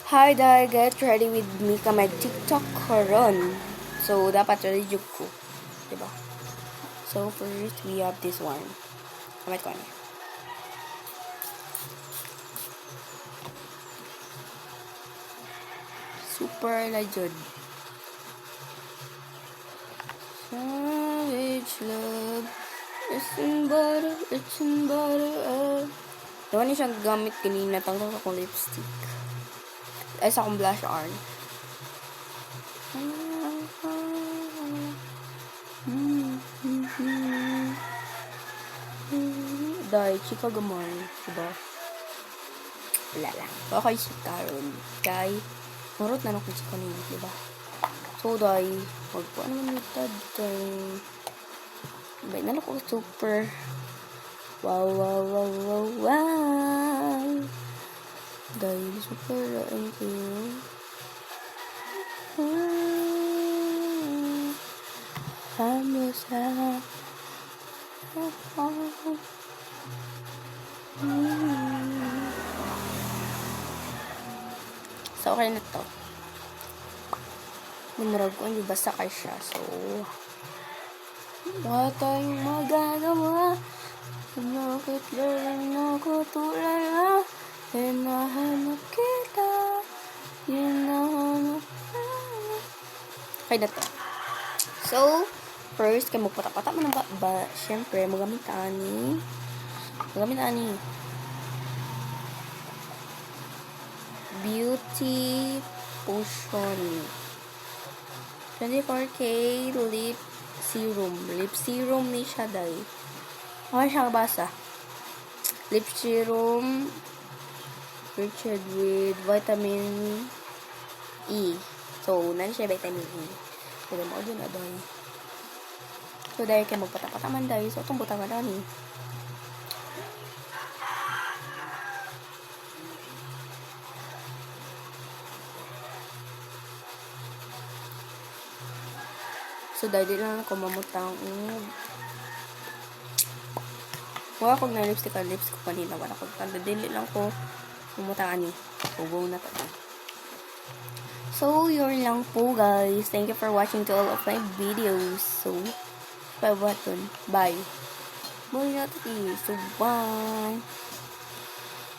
Hi there, get ready with me ka may TikTok karon. So, dapat ready jud ko. Diba? So, first, we have this one. Kamay ko na. Super legend. Savage love. It's in butter. Diba ni siyang gamit kanina tanggal akong lipstick. Ay, sa akong blush on. Dahil, chika gamay. Diba? Wala lang. Okay, chika ron. Kay, marot na ako chika niya. Diba? So, dahil, wag po naman nitad. Kay, bay na ako super. Wow, wow, wow, wow, wow. Dahil, super lain ko. Halos ha. So, okay na to. Minurag ko, hindi basta kay siya. So, wala tayong magagawa. Bakit lang ako tulala? Hinahanap kita. Hinahanap kita. Okay na to. So, first, kaya magpata-pata mo ng ba? Siyempre, magamit ani. Beauty Potion 24K Lip Serum. Lip Serum ni siya, day. Okay siya basa. Lip Serum rich with vitamin E. So, nani siya vitamin E. So, mo din na, day. So, dahil kayo magpata-pata man, day. So, itong butang na ni. So, dahil lang ako mamutang wala ko na lipstick ang lips ko kanina. Wala ko tanda. Dili lang ko mamutang ani. Ugaw na to. So, yun lang po, guys. Thank you for watching to all of my videos. So, bye button. Bye. Bye natin. So, bye.